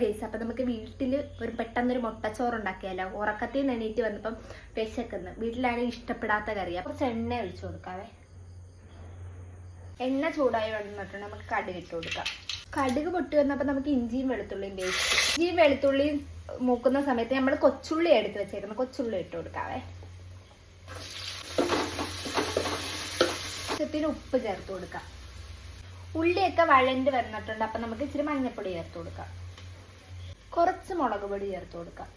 Guys. അപ്പം നമുക്ക് വീട്ടിൽ ഒരു പെട്ടെന്നൊരു മുട്ടച്ചോറ് ഉണ്ടാക്കിയാലോ. ഉറക്കത്തിൽ നിന്ന് എണീറ്റ് വന്നപ്പം വിശക്കുന്നു. വീട്ടിലാണെങ്കിൽ ഇഷ്ടപ്പെടാത്ത കറിയാണ്. കുറച്ച് എണ്ണ ഒഴിച്ചു കൊടുക്കാവേ. എണ്ണ ചൂടായി വന്നിട്ടുണ്ട്. നമുക്ക് കടുക് ഇട്ട് കൊടുക്കാം. കടുക് പൊട്ടി വന്നപ്പോൾ നമുക്ക് ഇഞ്ചിയും വെളുത്തുള്ളിയും പേസ്റ്റ്. ഇഞ്ചിയും വെളുത്തുള്ളിയും മൂക്കുന്ന സമയത്ത് നമ്മൾ കൊച്ചുള്ളി എടുത്ത് വെച്ചേക്കുന്നത് കൊച്ചുള്ളി ഇട്ട് കൊടുക്കാവേ. ആവശ്യത്തിന് ഉപ്പ് ചേർത്ത് കൊടുക്കാം. ഉള്ളിയൊക്കെ വഴണ്ട് വന്നിട്ടുണ്ട്. അപ്പം നമുക്ക് ഇച്ചിരി മഞ്ഞൾപ്പൊടി ചേർത്ത് കൊടുക്കാം. കുറച്ച് മുളക് പൊടി ചേർത്ത് കൊടുക്കാം.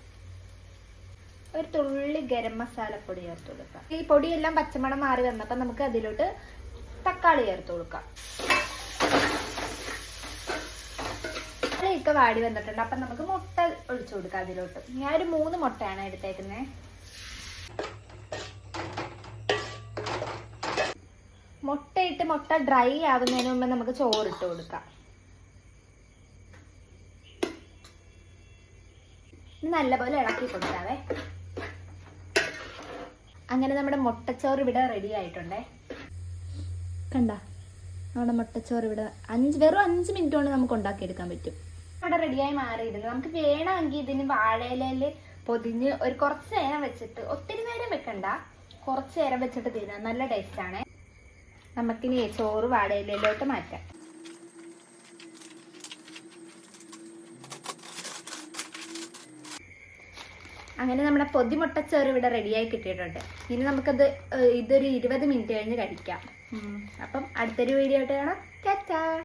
ഒരു തുള്ളി ഗരം മസാലപ്പൊടി ചേർത്ത് കൊടുക്കാം. ഈ പൊടിയെല്ലാം പച്ചമണം മാറി വന്നപ്പോൾ നമുക്ക് അതിലോട്ട് തക്കാളി ചേർത്ത് കൊടുക്കാം. തക്കാളിയൊക്കെ വാടി വന്നിട്ടുണ്ട്. അപ്പം നമുക്ക് മുട്ട ഒഴിച്ചു കൊടുക്കാം അതിലോട്ട്. ഞാൻ ഒരു 3 മുട്ടയാണ് എടുത്തേക്കുന്നത്. മുട്ടയിട്ട് മുട്ട ഡ്രൈ ആവുന്നതിന് മുമ്പ് നമുക്ക് ചോറിട്ട് കൊടുക്കാം. നല്ലപോലെ ഇളക്കി കൊടുക്കാവേ. അങ്ങനെ നമ്മുടെ മുട്ടച്ചോറ് ഇവിടെ റെഡി ആയിട്ടുണ്ടേ. കണ്ട നമ്മുടെ മുട്ടച്ചോറ് ഇവിടെ വെറും 5 മിനിറ്റ് കൊണ്ട് നമുക്ക് ഉണ്ടാക്കിയെടുക്കാൻ പറ്റും. ഇവിടെ റെഡിയായി മാറിയിരുന്നു. നമുക്ക് വേണമെങ്കിൽ ഇതിന് വാഴയിലയിൽ പൊതിഞ്ഞ് ഒരു കുറച്ച് നേരം വെച്ചിട്ട്, ഒത്തിരി നേരം വെക്കണ്ട, കുറച്ച് നേരം വെച്ചിട്ട് തിന്നാം. നല്ല ടേസ്റ്റാണ്. നമുക്കിനി ചോറ് വാഴയിലയിലോട്ട് മാറ്റാം. അങ്ങനെ നമ്മുടെ പൊതിമുട്ടച്ചോറ് ഇവിടെ റെഡിയായി കിട്ടിയിട്ടുണ്ട്. ഇനി ഇതൊരു 20 മിനിറ്റ് കഴിഞ്ഞ് കഴിക്കാം. അപ്പം അടുത്തൊരു വീഡിയോ ആയിട്ട് കാണാം. ടാറ്റാ.